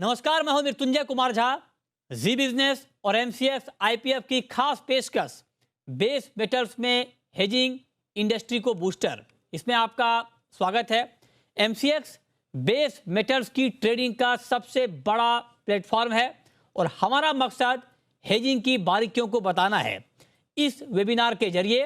नमस्कार, मैं हूं मृत्युंजय कुमार झा। जी बिजनेस और एमसीएक्स आईपीएफ की खास पेशकश बेस मेटल्स में हेजिंग इंडस्ट्री को बूस्टर, इसमें आपका स्वागत है। एमसीएक्स बेस मेटल्स की ट्रेडिंग का सबसे बड़ा प्लेटफॉर्म है और हमारा मकसद हेजिंग की बारीकियों को बताना है। इस वेबिनार के जरिए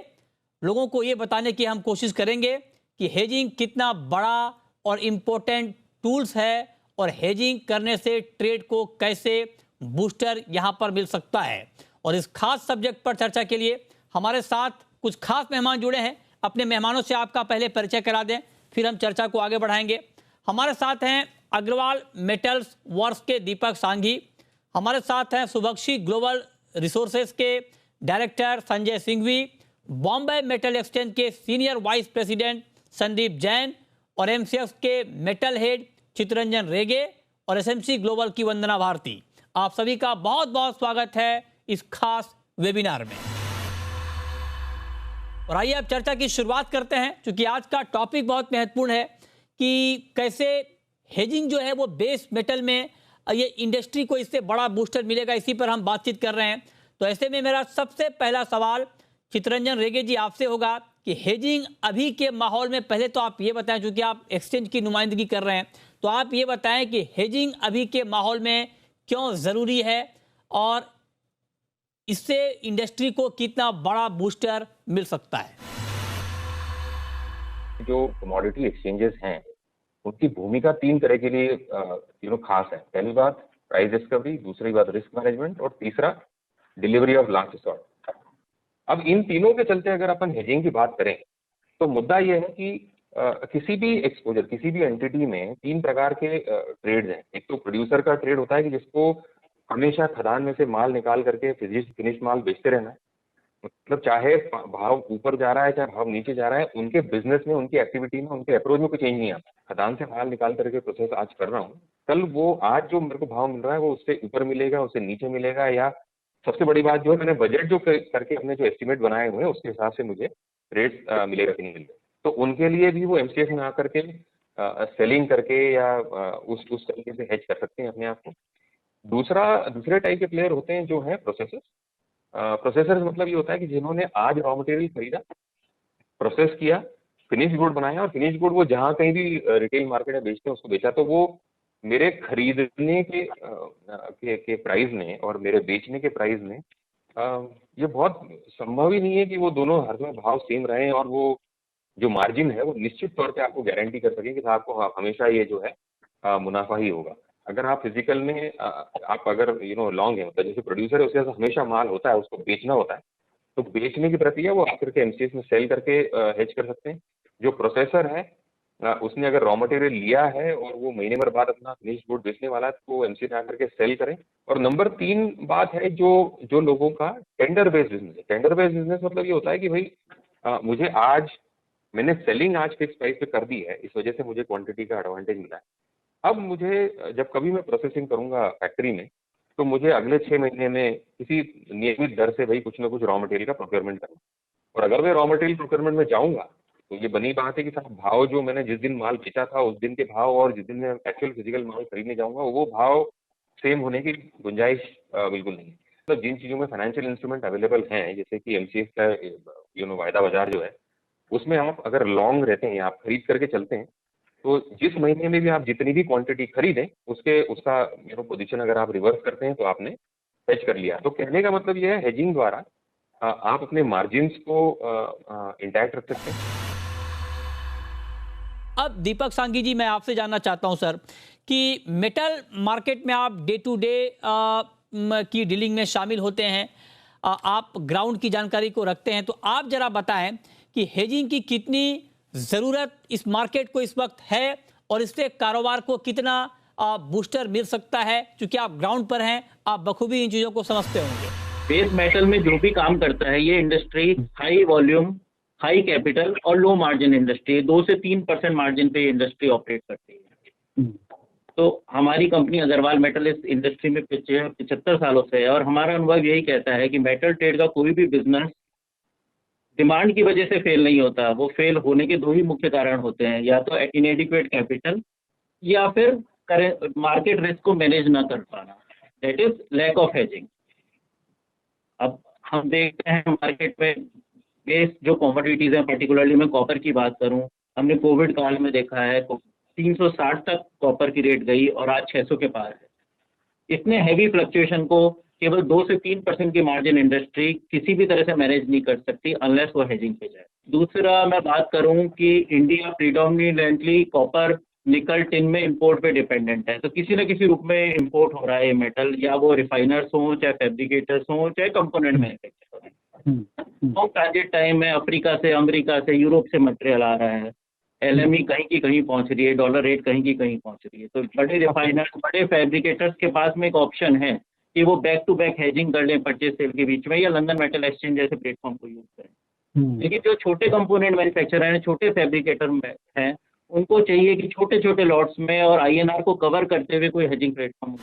लोगों को ये बताने की हम कोशिश करेंगे कि हेजिंग कितना बड़ा और इम्पोर्टेंट टूल्स है और हेजिंग करने से ट्रेड को कैसे बूस्टर यहां पर मिल सकता है। और इस खास सब्जेक्ट पर चर्चा के लिए हमारे साथ कुछ खास मेहमान जुड़े हैं। अपने मेहमानों से आपका पहले परिचय करा दें, फिर हम चर्चा को आगे बढ़ाएंगे। हमारे साथ हैं अग्रवाल मेटल्स वर्क्स के दीपक सांघी, हमारे साथ हैं शुभक्षी ग्लोबल रिसोर्सेज के director Sanjay Singhvi, Bombay metal exchange के senior vice president Sandeep Jain और एमसीएक्स के मेटल हेड चितरंजन रेगे और एसएमसी ग्लोबल की वंदना भारती। आप सभी का बहुत बहुत स्वागत है इस खास वेबिनार में। और आइए अब चर्चा की शुरुआत करते हैं, क्योंकि आज का टॉपिक बहुत महत्वपूर्ण है कि कैसे हेजिंग जो है वो बेस मेटल में ये इंडस्ट्री को इससे बड़ा बूस्टर मिलेगा, इसी पर हम बातचीत कर रहे हैं। तो ऐसे में मेरा सबसे पहला सवाल चितरंजन रेगे जी आपसे होगा कि हेजिंग अभी के माहौल में, पहले तो आप ये बताएं, क्योंकि आप एक्सचेंज की नुमाइंदगी कर रहे हैं, तो आप ये बताएं कि हेजिंग अभी के माहौल में क्यों जरूरी है और इससे इंडस्ट्री को कितना बड़ा बूस्टर मिल सकता है। जो कमोडिटी एक्सचेंजेस हैं उनकी भूमिका तीन तरह के लिए खास है। पहली बात प्राइस डिस्कवरी, दूसरी बात रिस्क मैनेजमेंट और तीसरा डिलीवरी ऑफ लास्ट रिसोर्ट। अब इन तीनों के चलते अगर अपन हेजिंग की बात करें तो मुद्दा यह है कि किसी भी एक्सपोजर, किसी भी एंटिटी में तीन प्रकार के ट्रेड्स हैं। एक तो प्रोड्यूसर का ट्रेड होता है कि जिसको हमेशा खदान में से माल निकाल करके फिनिश माल बेचते रहना है। मतलब चाहे भाव ऊपर जा रहा है चाहे भाव नीचे जा रहा है, उनके बिजनेस में, उनकी एक्टिविटी में, उनके अप्रोच में कोई चेंज नहीं आता। खदान से माल निकाल करके प्रोसेस आज कर रहा हूँ, कल वो आज जो मेरे को भाव मिल रहा है वो उससे ऊपर मिलेगा, उससे नीचे मिलेगा, या सबसे बड़ी बात जो है मैंने बजट जो करके अपने जो एस्टिमेट बनाए हुए हैं उसके हिसाब से मुझे रेट मिलेगा कि नहीं मिलेगा। तो उनके लिए भी वो एमसीएक्स में आकर के सेलिंग करके या उस तरीके से हेज कर सकते हैं अपने आप को। दूसरे टाइप के प्लेयर होते हैं जो है प्रोसेसर्स। प्रोसेसर्स मतलब ये होता है कि जिन्होंने आज रॉ मटेरियल खरीदा, प्रोसेस किया, फिनिश गुड बनाया और फिनिश गुड वो जहाँ कहीं भी रिटेल मार्केट में बेचते हैं उसको बेचा, तो वो मेरे खरीदने के प्राइस में और मेरे बेचने के प्राइस में ये बहुत संभव ही नहीं है कि वो दोनों हर समय भाव सेम रहे और वो जो मार्जिन है वो निश्चित तौर पे आपको गारंटी कर सकें कि आपको हमेशा ये जो है मुनाफा ही होगा। अगर आप फिजिकल में आप अगर लॉन्ग है, मतलब जैसे प्रोड्यूसर है उसके पास हमेशा माल होता है, उसको बेचना होता है, तो बेचने की प्रक्रिया वो आकर के एमसीएक्स में सेल करके हेज कर सकते हैं। जो प्रोसेसर है उसने अगर रॉ मटेरियल लिया है और वो महीने भर बाद अपना फिनिश गुड बेचने वाला है तो वो एमसीएक्स में आकर के सेल करें। और नंबर 3 बात है जो लोगों का टेंडर बेस्ड बिजनेस है। टेंडर बेस्ड बिजनेस मतलब ये होता है कि भाई मुझे आज मैंने सेलिंग आज फिक्स प्राइस पे कर दी है, इस वजह से मुझे क्वांटिटी का एडवांटेज मिला है। अब मुझे जब कभी मैं प्रोसेसिंग करूंगा फैक्ट्री में तो मुझे अगले 6 महीने में किसी नियमित दर से भाई कुछ ना कुछ रॉ मटेरियल का प्रोक्योरमेंट करना। और अगर मैं रॉ मटेरियल प्रोक्योरमेंट में जाऊंगा तो ये बनी बात है कि साहब भाव जो मैंने जिस दिन माल बेचा था उस दिन के भाव और जिस दिन मैं एक्चुअल फिजिकल माल खरीदने जाऊंगा वो भाव सेम होने की गुंजाइश बिल्कुल नहीं है। मतलब जिन चीज़ों में फाइनेंशियल इंस्ट्रूमेंट अवेलेबल हैं, जैसे कि एमसीएक्स का वायदा बाजार जो है, उसमें आप अगर लॉन्ग रहते हैं, आप खरीद करके चलते हैं, तो जिस महीने में भी आप जितनी भी क्वांटिटी खरीदें उसका पोजीशन अगर आप रिवर्स करते हैं तो आपने हेज कर लिया। तो कहने का मतलब ये है हेजिंग द्वारा आप अपने मार्जिन्स को इंटैक्ट रख सकते हैं। अब दीपक सांघी जी, मैं आपसे जानना चाहता हूं सर कि मेटल मार्केट में आप डे टू डे की डीलिंग में शामिल होते हैं, आप ग्राउंड की जानकारी को रखते हैं, तो आप जरा बताएं कि हेजिंग की कितनी ज़रूरत इस मार्केट को इस वक्त है और इससे कारोबार को कितना बूस्टर मिल सकता है, क्योंकि आप ग्राउंड पर हैं, आप बखूबी इन चीज़ों को समझते होंगे। बेस मेटल में जो भी काम करता है ये industry high volume, high capital और लो मार्जिन इंडस्ट्री, 2 से 3% मार्जिन पे इंडस्ट्री ऑपरेट करती है। तो हमारी कंपनी अग्रवाल मेटल इस इंडस्ट्री में 75 सालों से है और हमारा अनुभव यही कहता है कि मेटल ट्रेड का कोई भी बिजनेस डिमांड की वजह से फेल नहीं होता। वो फेल होने के 2 ही मुख्य कारण होते हैं, या तो इनएडिक्वेट कैपिटल या फिर मार्केट रिस्क को मैनेज ना कर पाना, that is lack of hedging. अब हम देखते हैं मार्केट में बेस जो कॉमोडिटीज हैं, पर्टिकुलरली मैं कॉपर की बात करूं, हमने कोविड काल में देखा है 360 तक कॉपर की रेट गई और आज 600 के पार है। इतने हैवी फ्लक्चुएशन को केवल 2 से 3% की मार्जिन इंडस्ट्री किसी भी तरह से मैनेज नहीं कर सकती अनलेस वो हेजिंग पे जाए। दूसरा मैं बात करूं कि इंडिया प्रीडोमिनेंटली कॉपर, निकल, टिन में इंपोर्ट पे डिपेंडेंट है, तो किसी न किसी रूप में इंपोर्ट हो रहा है मेटल, या वो रिफाइनर्स हो, चाहे फैब्रिकेटर्स हो, चाहे कंपोनेंट मैन्युफैक्चर हो। बहुत ट्रांजिट टाइम में अफ्रीका से, अमेरिका से, यूरोप से मटेरियल आ रहा है, एलएमई कहीं की कहीं पहुंच रही है, डॉलर रेट कहीं की कहीं पहुंच रही है। तो बड़े रिफाइनर्स, बड़े फैब्रिकेटर्स के पास में एक ऑप्शन है कि वो बैक टू बैक हेजिंग कर लें परचेज सेल के बीच में, या लंदन मेटल एक्सचेंज जैसे प्लेटफॉर्म को यूज करें। लेकिन जो छोटे कंपोनेंट मैन्युफैक्चरर हैं, छोटे फैब्रिकेटर हैं, उनको चाहिए कि छोटे छोटे लॉट्स में और आईएनआर को कवर करते हुए कोई हेजिंग प्लेटफॉर्म।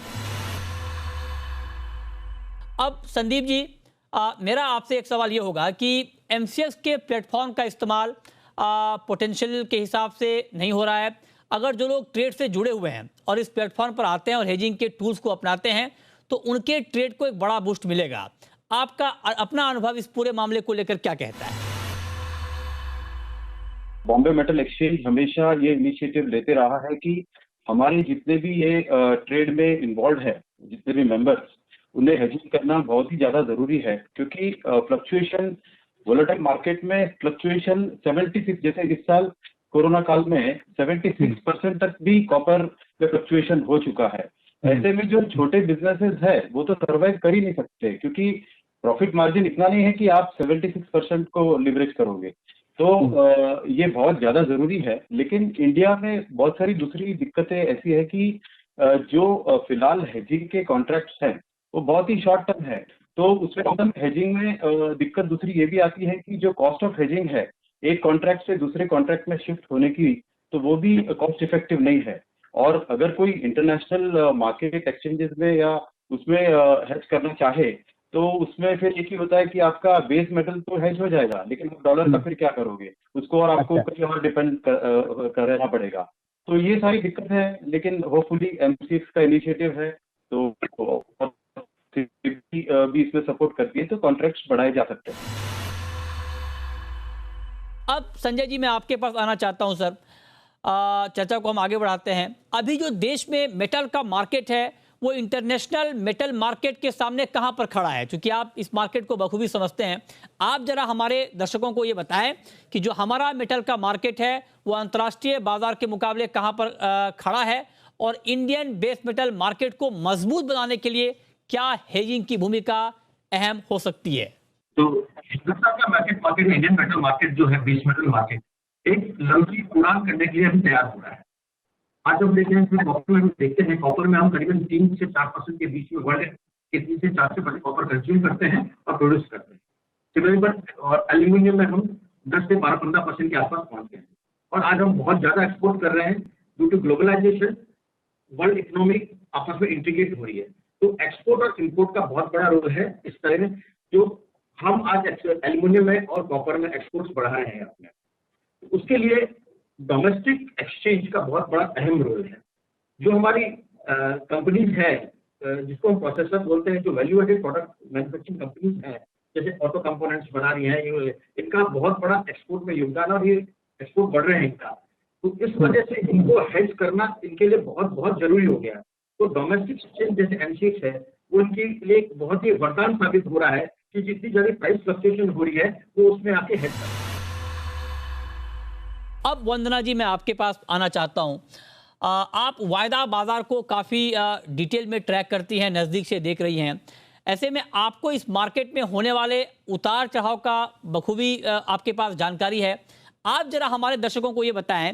अब संदीप जी, मेरा आपसे एक सवाल ये होगा कि एमसीएक्स के प्लेटफॉर्म का इस्तेमाल पोटेंशियल के हिसाब से नहीं हो रहा है। अगर जो लोग ट्रेड से जुड़े हुए हैं और इस प्लेटफॉर्म पर आते हैं और हेजिंग के टूल्स को अपनाते हैं तो उनके ट्रेड को एक बड़ा बूस्ट मिलेगा। आपका अपना अनुभव इस पूरे मामले को लेकर क्या कहता है? बॉम्बे मेटल एक्सचेंज हमेशा ये इनिशिएटिव लेते रहा है कि हमारे जितने भी ये ट्रेड में इन्वॉल्व है, जितने भी मेंबर्स, उन्हें हेजिंग करना बहुत ही ज्यादा जरूरी है, क्योंकि फ्लक्चुएशन, वोलेटाइल मार्केट में फ्लक्चुएशन 76, जैसे इस साल कोरोना काल में 76% तक भी कॉपर में फ्लक्चुएशन हो चुका है। ऐसे में जो छोटे बिजनेसेस है वो तो सर्वाइव कर ही नहीं सकते, क्योंकि प्रॉफिट मार्जिन इतना नहीं है कि आप 76% को लिवरेज करोगे। तो ये बहुत ज्यादा जरूरी है। लेकिन इंडिया में बहुत सारी दूसरी दिक्कतें ऐसी है कि जो फिलहाल हेजिंग के कॉन्ट्रैक्ट्स हैं वो बहुत ही शॉर्ट टर्म है, तो उसमें हेजिंग में दिक्कत दूसरी ये भी आती है कि जो कॉस्ट ऑफ हेजिंग है एक कॉन्ट्रैक्ट से दूसरे कॉन्ट्रैक्ट में शिफ्ट होने की, तो वो भी कॉस्ट इफेक्टिव नहीं है। और अगर कोई इंटरनेशनल मार्केट एक्सचेंजेस में या उसमें हेज करना चाहे तो उसमें फिर एक ही होता है कि आपका बेस मेटल तो हेज हो जाएगा, लेकिन डॉलर का फिर क्या करोगे उसको, और आपको कहीं और डिपेंड करना पड़ेगा। तो ये सारी दिक्कत है, लेकिन होपफुली एमसीएक्स का इनिशिएटिव है तो भी इसमें सपोर्ट करती है, तो कॉन्ट्रैक्ट्स बढ़ाए जा सकते हैं। अब संजय जी, मैं आपके पास आना चाहता हूं सर। चर्चा को हम आगे बढ़ाते हैं। अभी जो देश में मेटल का मार्केट है वो इंटरनेशनल मेटल मार्केट के सामने कहां पर खड़ा है? क्योंकि आप इस मार्केट को बखूबी समझते हैं। आप जरा हमारे दर्शकों को ये बताएं कि जो हमारा मेटल का मार्केट है वो अंतर्राष्ट्रीय बाजार के मुकाबले कहां पर खड़ा है, और इंडियन बेस मेटल मार्केट को मजबूत बनाने के लिए क्या हेजिंग की भूमिका अहम हो सकती है? तो हिंदुस्तान का मार्केट में इंडियन मेटल मार्केट जो है, बेस मेटल मार्केट, एक लंबी उड़ान करने के लिए अभी तैयार हो रहा है। आज हम देखते हैं कॉपर में, देखते हैं कॉपर में हम करीबन 3 से 4% के बीच में वर्ल्ड के 3 से 4% कॉपर कंज्यूम करते हैं और प्रोड्यूस करते हैं। सिमिलर और एल्यूमिनियम में हम 10 से 12-15% के आसपास पहुंच गए हैं। और आज हम बहुत ज्यादा एक्सपोर्ट कर रहे हैं due to globalisation, world economy आपस में इंटीग्रेट हो रही है। तो एक्सपोर्ट और इम्पोर्ट का बहुत बड़ा रोल है इस तरह में, जो हम आज एल्यूमिनियम में और कॉपर में एक्सपोर्ट्स बढ़ा रहे हैं अपने। उसके लिए डोमेस्टिक एक्सचेंज का बहुत बड़ा अहम रोल है। जो हमारी कंपनीज है, जिसको हम प्रोसेसर बोलते हैं, जो value added product manufacturing companies हैं, जैसे ऑटो कंपोनेंट्स बना रही हैं, इनका बहुत बड़ा एक्सपोर्ट में योगदान और ये एक्सपोर्ट बढ़ रहे हैं इनका। तो इस वजह से इनको हेज करना इनके लिए बहुत बहुत जरूरी हो गया। तो डोमेस्टिक एक्सचेंज जैसे एमसीएक्स है वो इनके लिए एक बहुत ही वरदान साबित हो रहा है कि जितनी ज्यादा प्राइस फ्लक्चुएशन हो रही है वो उसमें आके हेज कर। अब वंदना जी, मैं आपके पास आना चाहता हूं। आप वायदा बाजार को काफ़ी डिटेल में ट्रैक करती हैं, नज़दीक से देख रही हैं। ऐसे में आपको इस मार्केट में होने वाले उतार चढ़ाव का बखूबी आपके पास जानकारी है। आप जरा हमारे दर्शकों को ये बताएं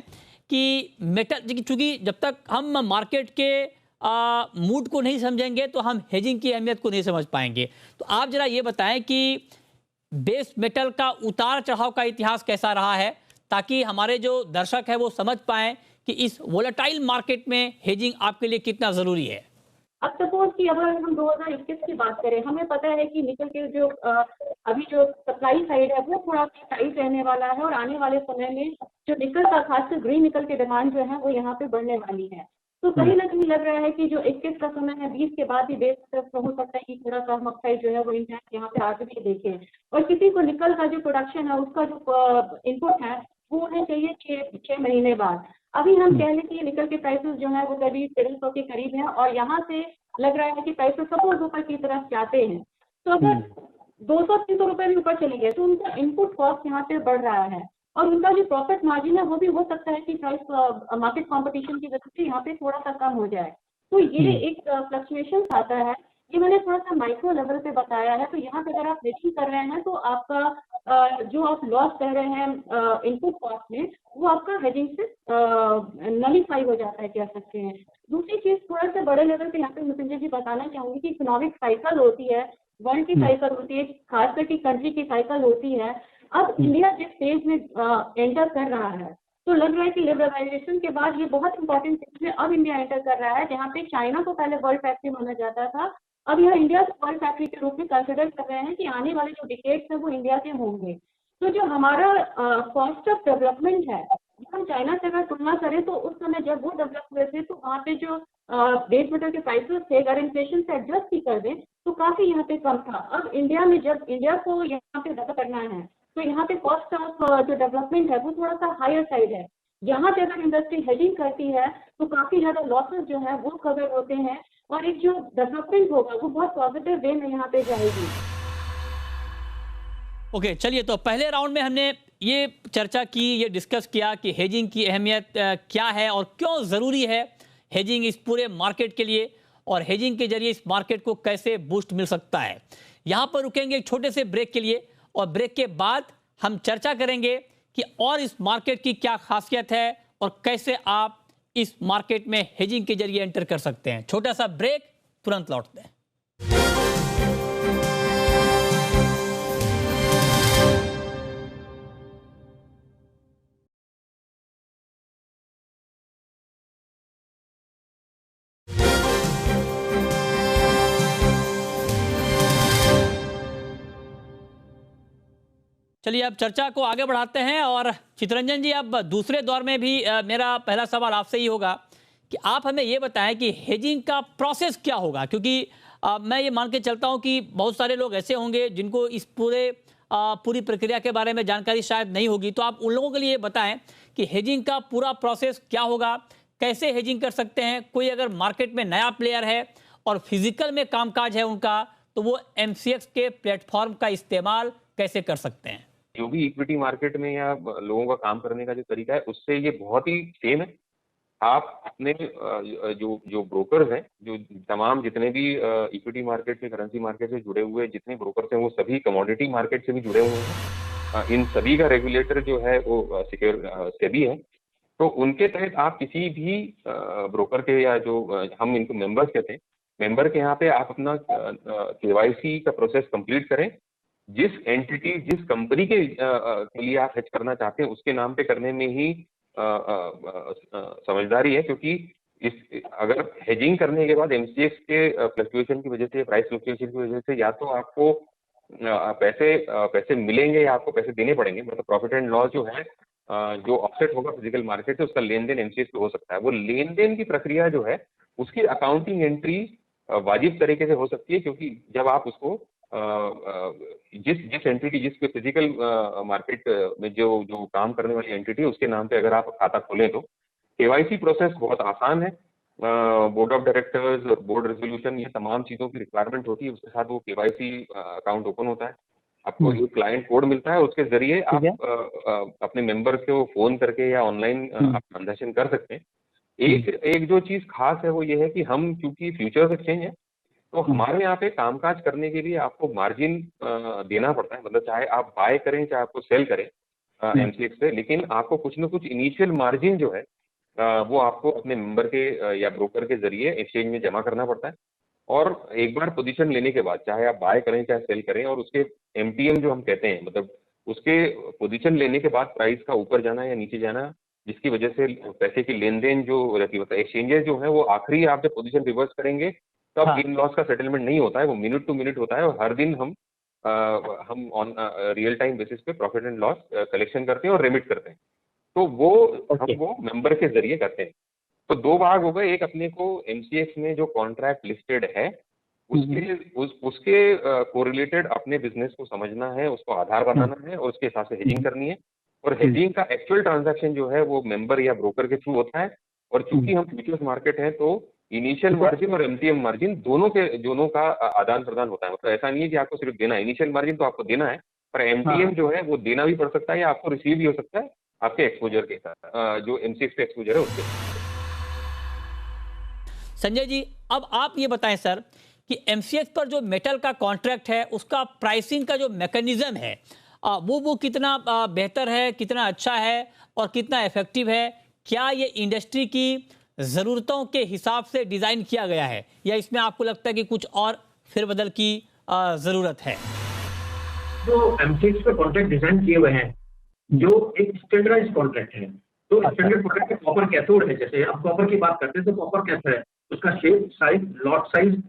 कि मेटल, चूंकि जब तक हम मार्केट के मूड को नहीं समझेंगे तो हम हेजिंग की अहमियत को नहीं समझ पाएंगे। तो आप जरा ये बताएं कि बेस मेटल का उतार चढ़ाव का इतिहास कैसा रहा है, ताकि हमारे जो दर्शक है वो समझ पाएं कि इस वोलेटाइल मार्केट में हेजिंग आपके लिए कितना जरूरी है। अब सपोज कि अगर हम 2021 की बात करें, हमें पता है कि निकल के जो अभी जो सप्लाई साइड है वो थोड़ा टाइट रहने वाला है, और आने वाले समय में जो निकल का, खासकर ग्रीन निकल की डिमांड जो है वो यहाँ पे बढ़ने वाली है। तो कहीं ना कहीं लग रहा है कि जो 21 का समय है, 20 के बाद भी बेस हो सकता है कि थोड़ा सा हम अपसाइड जो है वो इंटरेस्ट यहाँ पे आगे भी देखें। और किसी को निकल का जो प्रोडक्शन है उसका जो इनपुट है वो होना चाहिए 6 महीने बाद। अभी हम कह लें कि निकल के प्राइसेस जो है वो करीब 1300 के करीब है और यहाँ से लग रहा है कि प्राइसेस सपोज ऊपर की तरफ जाते हैं, तो अगर 200-300 रुपए भी ऊपर चले गए तो उनका इनपुट कॉस्ट यहाँ पे बढ़ रहा है और उनका जो प्रॉफिट मार्जिन है वो भी हो सकता है कि प्राइस मार्केट कंपटीशन की वजह से यहाँ पे थोड़ा सा कम हो जाए। तो ये एक फ्लक्चुएशन आता है, ये मैंने थोड़ा सा माइक्रो लेवल पे बताया है। तो यहाँ पे अगर आप हेजिंग कर रहे हैं तो आपका जो आप लॉस कर रहे हैं इनपुट कॉस्ट में वो आपका हेजिंग से नलीफाई हो जाता है, कह सकते हैं। दूसरी चीज थोड़ा सा बड़े लेवल पे यहाँ पे मृत्युंजय जी बताना चाहूंगी कि इकोनॉमिक साइकिल होती है, वर्ल्ड की साइकिल होती है, खास करके कंट्री की साइकिल होती है। अब इंडिया जिस स्टेज में एंटर कर रहा है तो लग रहा है कि लिबरलाइजेशन के बाद ये बहुत इंपॉर्टेंट स्टेज में अब इंडिया एंटर कर रहा है, जहाँ पे चाइना को पहले वर्ल्ड फैक्ट्री माना जाता था, अब यह इंडिया को वर्ल्ड फैक्ट्री के रूप में कंसिडर कर रहे हैं कि आने वाले जो डिकेड्स है वो इंडिया के होंगे। तो जो हमारा कॉस्ट ऑफ डेवलपमेंट है, हम चाइना से अगर तुलना करें तो उस समय जब वो डेवलप हुए थे तो वहाँ पे जो बेस मेटल के प्राइसेस थे अगर इन्फ्लेशन से एडजस्ट भी कर दें तो काफी यहाँ पे कम था। अब इंडिया में जब इंडिया को यहाँ पे डेवलप करना है तो यहाँ पे कॉस्ट ऑफ जो डेवलपमेंट है वो थोड़ा सा हायर साइड है। यहाँ पे अगर इंडस्ट्री हेजिंग करती है तो काफी ज्यादा लॉसेस जो है वो कवर होते हैं और एक जो डेवलपमेंट होगा वो बहुत पॉजिटिव वे में यहाँ पे जाएगी। ओके, चलिए, तो पहले राउंड में हमने ये चर्चा की, ये डिस्कस किया कि हेजिंग की अहमियत क्या है और क्यों ज़रूरी है हेजिंग इस पूरे मार्केट के लिए, और हेजिंग के जरिए इस मार्केट को कैसे बूस्ट मिल सकता है। यहाँ पर रुकेंगे एक छोटे से ब्रेक के लिए और ब्रेक के बाद हम चर्चा करेंगे कि और इस मार्केट की क्या खासियत है और कैसे आप इस मार्केट में हेजिंग के जरिए एंटर कर सकते हैं। छोटा सा ब्रेक, तुरंत लौटते हैं। चलिए, अब चर्चा को आगे बढ़ाते हैं और चितरंजन जी, अब दूसरे दौर में भी मेरा पहला सवाल आपसे ही होगा कि आप हमें ये बताएं कि हेजिंग का प्रोसेस क्या होगा, क्योंकि मैं ये मान के चलता हूं कि बहुत सारे लोग ऐसे होंगे जिनको इस पूरी प्रक्रिया के बारे में जानकारी शायद नहीं होगी। तो आप उन लोगों के लिए बताएं कि हेजिंग का पूरा प्रोसेस क्या होगा, कैसे हेजिंग कर सकते हैं। कोई अगर मार्केट में नया प्लेयर है और फिजिकल में कामकाज है उनका, तो वो MCX के प्लेटफॉर्म का इस्तेमाल कैसे कर सकते हैं। जो भी इक्विटी मार्केट में या लोगों का काम करने का जो तरीका है उससे ये बहुत ही सेम है। आप अपने जो ब्रोकर्स हैं, जो तमाम जितने भी इक्विटी मार्केट से, करेंसी मार्केट से जुड़े हुए जितने ब्रोकर्स हैं, वो सभी कमोडिटी मार्केट से भी जुड़े हुए हैं। इन सभी का रेगुलेटर जो है वो सेबी है। तो उनके तहत आप किसी भी ब्रोकर के या जो हम इनको मेंबर्स कहते हैं, मेंबर के यहाँ पे आप अपना KYC का प्रोसेस कंप्लीट करें। जिस एंटिटी, जिस कंपनी के लिए आप हेज करना चाहते हैं उसके नाम पे करने में ही समझदारी है, क्योंकि अगर हेजिंग करने के बाद MCX के फ्लक्चुएशन की वजह से, प्राइस फ्लक्चुएशन की वजह से, या तो आपको पैसे मिलेंगे या आपको पैसे देने पड़ेंगे, मतलब प्रॉफिट एंड लॉस जो है, जो ऑफसेट होगा फिजिकल मार्केट से, उसका लेन देन MCX पे हो सकता है। वो लेन देन की प्रक्रिया जो है उसकी अकाउंटिंग एंट्री वाजिब तरीके से हो सकती है, क्योंकि जब आप उसको जिस एंटिटी, जिस फिजिकल मार्केट में जो काम करने वाली एंटिटी है उसके नाम पे अगर आप खाता खोलें तो KYC प्रोसेस बहुत आसान है। बोर्ड ऑफ डायरेक्टर्स और बोर्ड रेजोल्यूशन, ये तमाम चीज़ों की रिक्वायरमेंट होती है, उसके साथ वो KYC अकाउंट ओपन होता है। आपको एक क्लाइंट कोड मिलता है, उसके जरिए आप अपने मेंबर को फोन करके या ऑनलाइन आप ट्रांजेक्शन कर सकते हैं। एक जो चीज़ खास है वो ये है कि हम चूंकि फ्यूचर्स एक्सचेंज है, तो हमारे यहाँ पे कामकाज करने के लिए आपको मार्जिन देना पड़ता है। मतलब चाहे आप बाय करें चाहे आपको सेल करें MCX से, लेकिन आपको कुछ न कुछ इनिशियल मार्जिन जो है वो आपको अपने मेंबर के या ब्रोकर के जरिए एक्सचेंज में जमा करना पड़ता है। और एक बार पोजीशन लेने के बाद, चाहे आप बाय करें चाहे सेल करें, और उसके MTM जो हम कहते हैं, मतलब उसके पोजीशन लेने के बाद प्राइस का ऊपर जाना या नीचे जाना, जिसकी वजह से पैसे की लेन देन जो रहती है, एक्सचेंजेस जो है वो आखिरी आप जब पोजीशन रिवर्स करेंगे तब गेन लॉस का सेटलमेंट नहीं होता है, वो मिनट टू मिनट होता है। और हर दिन हम ऑन रियल टाइम बेसिस पे प्रॉफिट एंड लॉस कलेक्शन करते हैं और रेमिट करते हैं। तो वो हम वो मेंबर के जरिए करते हैं। तो दो भाग हो गए, एक अपने को एमसीएक्स में जो कॉन्ट्रैक्ट लिस्टेड है उसके कोरिलेटेड अपने बिजनेस को समझना है, उसको आधार बनाना है और उसके हिसाब से हेजिंग करनी है। और हेजिंग का एक्चुअल ट्रांजैक्शन जो है वो मेंबर या ब्रोकर के थ्रू होता है। और चूंकि हम फ्यूचर्स मार्केट है तो इनिशियल मार्जिन और एमटीएम मार्जिन दोनों का आदान प्रदान होता है। मतलब ऐसा नहीं है कि आपको सिर्फ देना है, इनिशियल मार्जिन तो आपको देना है, पर एमटीएम जो है वो देना भी पड़ सकता है या आपको रिसीव भी हो सकता है आपके एक्सपोजर के साथ, जो एमसीएक्स पे एक्सपोजर है उसके। संजय जी, अब आप ये बताएं सर कि एमसीएक्स पर जो मेटल का कॉन्ट्रैक्ट है उसका प्राइसिंग का जो मैकेनिज्म है वो कितना बेहतर है, कितना अच्छा है और कितना इफेक्टिव है? क्या ये इंडस्ट्री की ज़रूरतों के हिसाब से डिज़ाइन किया गया है या इसमें आपको लगता है कि कुछ और फेरबदल की ज़रूरत है? जो एमसीएक्स पे कॉन्ट्रैक्ट डिजाइन किए हुए हैं, जो एक स्टैंडर्डाइज कॉन्ट्रैक्ट है, तो स्टैंडर्ड कॉन्ट्रैक्ट में कॉपर कैथोड है। जैसे आप कॉपर की बात करते हैं तो कॉपर कैथोड है, उसका shape, size, lot size,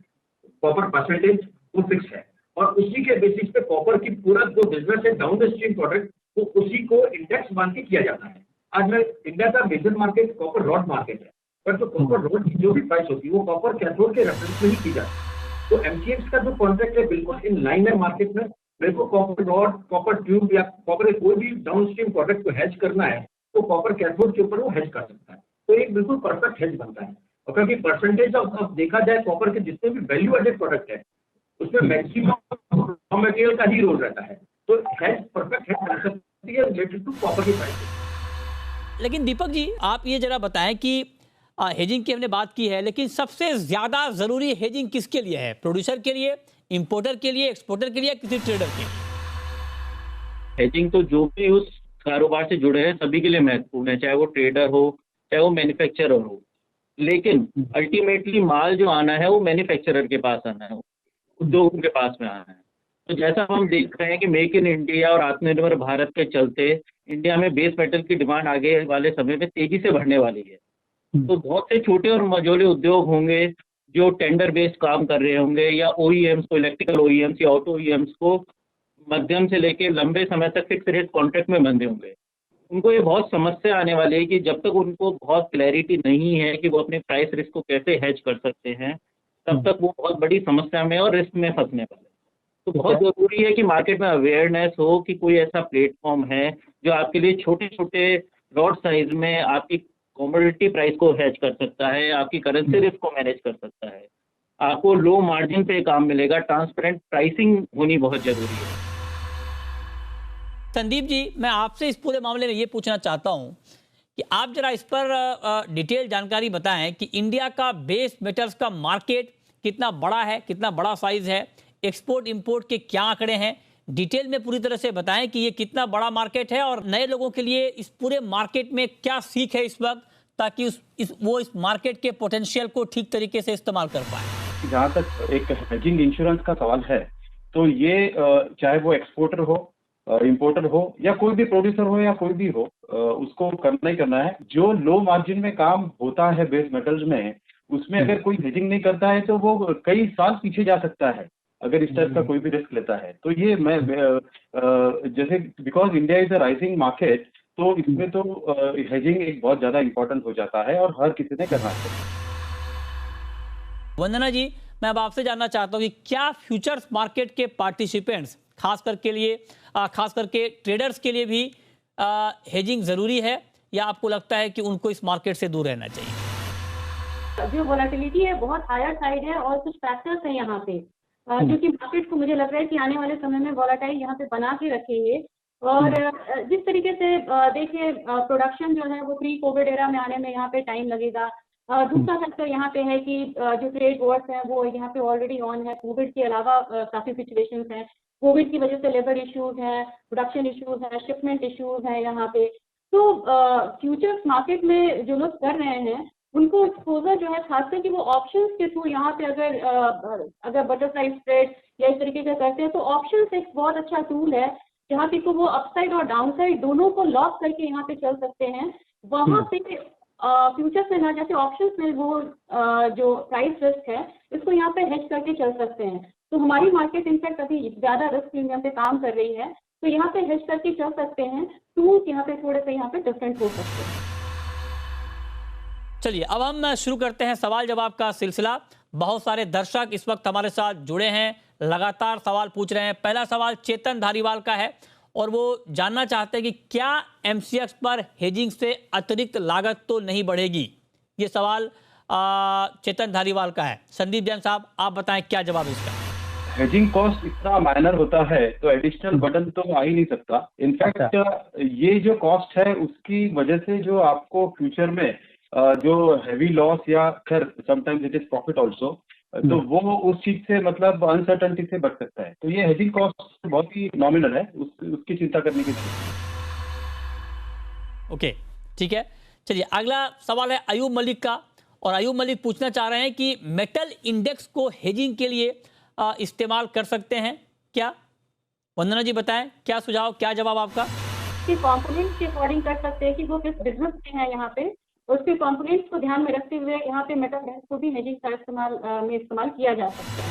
copper percentage वो फिक्स है और उसी के बेसिस पे कॉपर की पूरा जो बिजनेस है डाउन द स्ट्रीम प्रोडक्ट वो उसी को इंडेक्स मान के किया जाता है। आज में इंडिया का major market copper rod market है, पर जो कॉपर रॉड की जो भी प्राइस होती है वो कॉपर कैथोड के रेफरेंस में ही की जाती है। तो एमसीएक्स का जो कॉन्ट्रैक्ट है बिल्कुल इन लाइन है मार्केट में। मेरे को कॉपर रॉड, कॉपर ट्यूब या कॉपर कोई भी डाउन स्ट्रीम प्रोडक्ट को हेज करना है तो कॉपर कैथोड के ऊपर वो हेज कर सकता है, तो एक बिल्कुल परफेक्ट हेज बनता है। और क्योंकि परसेंटेज ऑफ देखा जाए कॉपर के जितने भी वैल्यू एडेड प्रोडक्ट है उसमें मैक्सिमम रॉ मटेरियल का ही रोल रहता है, तो हेज परफेक्ट हेज बन सकती है रिलेटेड टू कॉपर की प्राइस। लेकिन दीपक जी, आप ये जरा बताएं कि हेजिंग की हमने बात की है, लेकिन सबसे ज़्यादा ज़रूरी हेजिंग किसके लिए है? प्रोड्यूसर के लिए, इंपोर्टर के लिए, एक्सपोर्टर के लिए, किसी ट्रेडर के लिए? हेजिंग तो जो भी उस कारोबार से जुड़े हैं सभी के लिए महत्वपूर्ण है, चाहे वो ट्रेडर हो चाहे वो मैन्युफैक्चरर हो। लेकिन अल्टीमेटली माल जो आना है वो मैन्युफैक्चरर के पास आना है, उद्योगों के पास में आना है। तो जैसा हम देख रहे हैं कि मेक इन इंडिया और आत्मनिर्भर भारत के चलते इंडिया में बेस मेटल की डिमांड आगे वाले समय में तेजी से बढ़ने वाली है। तो बहुत से छोटे और मझोले उद्योग होंगे जो टेंडर बेस्ड काम कर रहे होंगे या ओईएम्स को, इलेक्ट्रिकल ओईएम्स या ऑटो ओईएम्स को मध्यम से लेके लंबे समय तक फिक्स रेट कॉन्ट्रैक्ट में बंधे होंगे। उनको ये बहुत समस्या आने वाली है कि जब तक उनको बहुत क्लैरिटी नहीं है कि वो अपने प्राइस रिस्क को कैसे हेज कर सकते हैं, तब तक वो बहुत बड़ी समस्या में और रिस्क में फंसने वाले। तो बहुत ज़रूरी है कि मार्केट में अवेयरनेस हो कि कोई ऐसा प्लेटफॉर्म है जो आपके लिए छोटे छोटे लॉट साइज में आपकी कमोडिटी प्राइस को हेज कर सकता है, आपकी करेंसी रिस्क को मैनेज कर सकता है, आपको लो मार्जिन पे काम मिलेगा। ट्रांसपेरेंट प्राइसिंग होनी बहुत ज़रूरी है। संदीप जी, मैं आपसे इस पूरे मामले में ये पूछना चाहता हूँ कि आप जरा इस पर डिटेल जानकारी बताएं कि इंडिया का बेस मेटल्स का मार्केट कितना बड़ा है, कितना बड़ा साइज है, एक्सपोर्ट इंपोर्ट के क्या आंकड़े हैं, डिटेल में पूरी तरह से बताएं कि ये कितना बड़ा मार्केट है और नए लोगों के लिए इस पूरे मार्केट में क्या सीख है इस वक्त, ताकि वो इस मार्केट के पोटेंशियल को ठीक तरीके से इस्तेमाल कर पाए। जहाँ तक एक हेजिंग इंश्योरेंस का सवाल है तो ये चाहे वो एक्सपोर्टर हो, इंपोर्टर हो या कोई भी प्रोड्यूसर हो या कोई भी हो, उसको करना ही करना है। जो लो मार्जिन में काम होता है बेस मेटल्स में, उसमें अगर कोई हेजिंग नहीं करता है तो वो कई साल पीछे जा सकता है अगर इस टाइप का कोई भी रिस्क लेता है। तो ये मैं जैसे because India is a rising market, तो इसमें तो हेजिंग एक बहुत ज्यादा इंपॉर्टेंट हो जाता है और हर किसी ने करना चाहिए। वंदना जी, मैं अब आपसे जानना चाहता हूँ कि क्या फ्यूचर्स मार्केट के पार्टिसिपेंट्स खास करके ट्रेडर्स के लिए भी हेजिंग जरूरी है या आपको लगता है कि उनको इस मार्केट से दूर रहना चाहिए? जो वोलेटिलिटी है बहुत हायर साइड है और कुछ फैक्टर्स हैं यहाँ पे जो कि मार्केट को मुझे लग रहा है कि आने वाले समय में वोलेटाइल यहाँ पे बना के रखेंगे। और जिस तरीके से देखिए प्रोडक्शन जो है वो प्री कोविड एरा में आने में यहाँ पे टाइम लगेगा। दूसरा फैक्टर यहाँ पे है कि जो ट्रेड वॉर्स हैं वो यहाँ पे ऑलरेडी ऑन है। कोविड के अलावा काफ़ी सिचुएशंस हैं, कोविड की वजह से लेबर इश्यूज हैं, प्रोडक्शन इश्यूज हैं, शिपमेंट इश्यूज हैं यहाँ पे। तो फ्यूचर्स मार्केट में जो लोग कर रहे हैं उनको एक्सपोजर जो है खासकर कि वो ऑप्शंस के थ्रू यहाँ पे अगर बटरफ्लाई स्प्रेड या इस तरीके से करते हैं तो ऑप्शंस एक बहुत अच्छा टूल है जहाँ पे को वो अपसाइड और डाउनसाइड दोनों को लॉक करके यहाँ पे चल सकते हैं। वहाँ पे फ्यूचर्स में ना जैसे ऑप्शंस में वो जो प्राइस रिस्क है इसको यहाँ पे हेज करके चल सकते हैं। तो हमारी मार्केट इनफैक्ट अभी ज़्यादा रिस्क प्रीमियम पे काम कर रही है, तो यहाँ पे हेज करके चल सकते हैं। टूल्स यहाँ पे थोड़े से यहाँ पे डिफरेंट हो सकते हैं। चलिए अब हम शुरू करते हैं सवाल जवाब का सिलसिला। बहुत सारे दर्शक इस वक्त हमारे साथ जुड़े हैं, लगातार सवाल पूछ रहे हैं। पहला सवाल चेतन धारीवाल का है और वो जानना चाहते हैं कि क्या एमसीएक्स पर हेजिंग से अतिरिक्त लागत तो नहीं बढ़ेगी। ये सवाल चेतन धारीवाल का है। संदीप जैन साहब, आप बताएं क्या जवाब इसका। हेजिंग कॉस्ट इतना माइनर होता है तो एडिशनल बर्डन तो आ ही नहीं सकता। इनफैक्ट ये जो कॉस्ट है उसकी वजह से जो आपको फ्यूचर में जो हैवी लॉस या खैर sometimes it is profit also, तो वो उस चीज से मतलब अनसर्टेनिटी से बच सकता है। तो ये हेजिंग कॉस्ट बहुत ही नॉमिनल है, उसकी चिंता करने की जरूरत है। ओके, ठीक है। चलिए अगला सवाल है अयूब मलिक का और अयूब मलिक पूछना चाह रहे हैं कि मेटल इंडेक्स को हेजिंग के लिए इस्तेमाल कर सकते हैं क्या। वंदना जी बताएं क्या सुझाव, क्या जवाब आपका। कि कंपोनेंट्स के अकॉर्डिंग कर सकते हैं कि वो किस बिजनेस में है, यहाँ पे उसके कंपोनेंट्स को ध्यान में रखते हुए यहाँ पे मेटल इंडेक्स को भी हेजिंग का इस्तेमाल किया जा सकता है।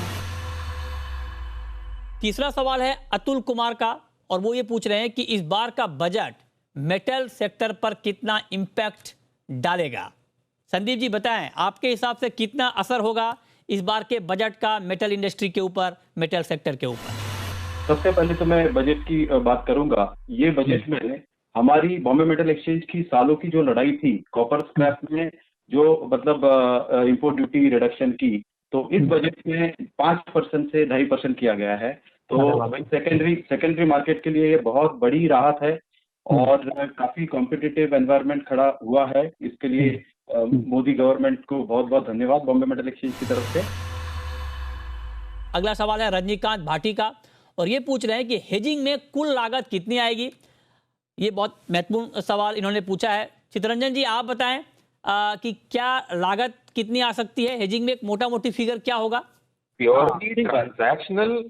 तीसरा सवाल है अतुल कुमार का और वो ये पूछ रहे हैं कि इस बार का बजट मेटल सेक्टर पर कितना इम्पैक्ट डालेगा। संदीप जी बताएं आपके हिसाब से कितना असर होगा इस बार के बजट का मेटल इंडस्ट्री के ऊपर, मेटल सेक्टर के ऊपर। सबसे पहले तो मैं बजट की बात करूंगा। ये बजट में हमारी बॉम्बे मेटल एक्सचेंज की सालों की जो लड़ाई थी कॉपर स्क्रैप में, जो मतलब इंपोर्ट ड्यूटी रिडक्शन की, तो इस बजट में 5% से 2.5% किया गया है। तो सेकेंडरी मार्केट के लिए ये बहुत बड़ी राहत है और काफी कॉम्पिटिटिव एनवायरनमेंट खड़ा हुआ है। इसके लिए मोदी गवर्नमेंट को बहुत बहुत धन्यवाद बॉम्बे मेटल एक्सचेंज की तरफ से। अगला सवाल है रजनीकांत भाटी का और ये पूछ रहे हैं कि हेजिंग में कुल लागत कितनी आएगी। ये बहुत महत्वपूर्ण सवाल इन्होंने पूछा है। चितरंजन जी आप बताएं कि क्या लागत कितनी आ सकती है हेजिंग में, एक मोटा मोटी फिगर क्या होगा। प्योरली ट्रांजैक्शनल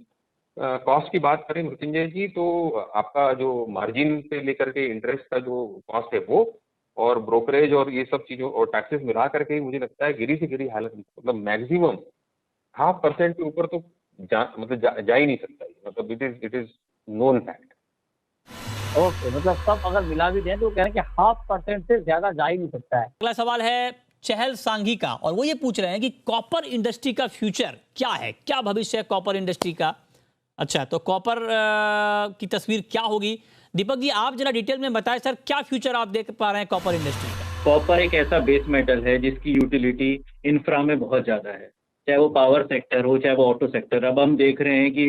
कॉस्ट की बात करें मृत्युंजय जी, तो आपका जो मार्जिन से लेकर के इंटरेस्ट का जो कॉस्ट है वो, और ब्रोकरेज और ये सब चीजों और टैक्सेस मिला करके ही मुझे लगता है गिरी से गिरी हालत, मतलब मैक्सिमम 0.5% के ऊपर तो जा ही नहीं सकता। मतलब it is known fact. Okay, मतलब सब अगर मिला भी दें तो कह रहे हैं कि 0.5% से ज्यादा जा ही नहीं सकता है। अगला सवाल है चहल सांघी का और वो ये पूछ रहे हैं कि कॉपर इंडस्ट्री का फ्यूचर क्या है, क्या भविष्य है कॉपर इंडस्ट्री का। अच्छा, तो कॉपर की तस्वीर क्या होगी। दीपक जी आप जरा डिटेल में बताएं सर, क्या फ्यूचर आप देख पा रहे हैं कॉपर इंडस्ट्री का। कॉपर एक ऐसा बेस मेटल है जिसकी यूटिलिटी इंफ्रा में बहुत ज्यादा है, चाहे वो पावर सेक्टर हो चाहे वो ऑटो सेक्टर। अब हम देख रहे हैं कि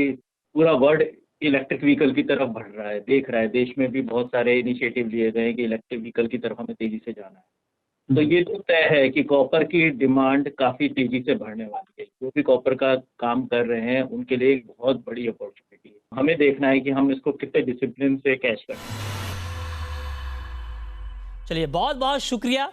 पूरा वर्ल्ड इलेक्ट्रिक व्हीकल की तरफ बढ़ रहा है, देख रहा है, देश में भी बहुत सारे इनिशिएटिव लिए गए हैं कि इलेक्ट्रिक व्हीकल की तरफ हमें तेजी से जाना है। तो ये तो तय है कि कॉपर की डिमांड काफी तेजी से बढ़ने वाली है। जो भी कॉपर का काम कर रहे हैं उनके लिए एक बहुत बड़ी अपॉर्चुनिटी है। हमें देखना है कि हम इसको कितने डिसिप्लिन से कैच करते हैं। चलिए बहुत बहुत शुक्रिया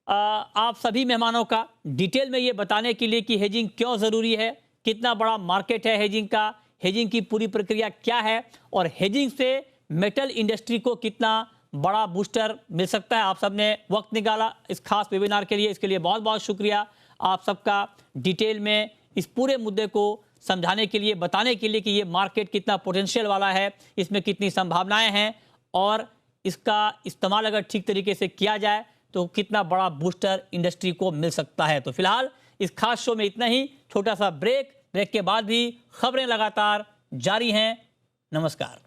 आप सभी मेहमानों का डिटेल में ये बताने के लिए कि हेजिंग क्यों ज़रूरी है, कितना बड़ा मार्केट है हेजिंग का, हेजिंग की पूरी प्रक्रिया क्या है और हेजिंग से मेटल इंडस्ट्री को कितना बड़ा बूस्टर मिल सकता है। आप सबने वक्त निकाला इस खास वेबिनार के लिए, इसके लिए बहुत बहुत शुक्रिया आप सबका। डिटेल में इस पूरे मुद्दे को समझाने के लिए, बताने के लिए कि ये मार्केट कितना पोटेंशियल वाला है, इसमें कितनी संभावनाएं हैं और इसका इस्तेमाल अगर ठीक तरीके से किया जाए तो कितना बड़ा बूस्टर इंडस्ट्री को मिल सकता है। तो फिलहाल इस खास शो में इतना ही, छोटा सा ब्रेक के बाद भी खबरें लगातार जारी हैं। नमस्कार।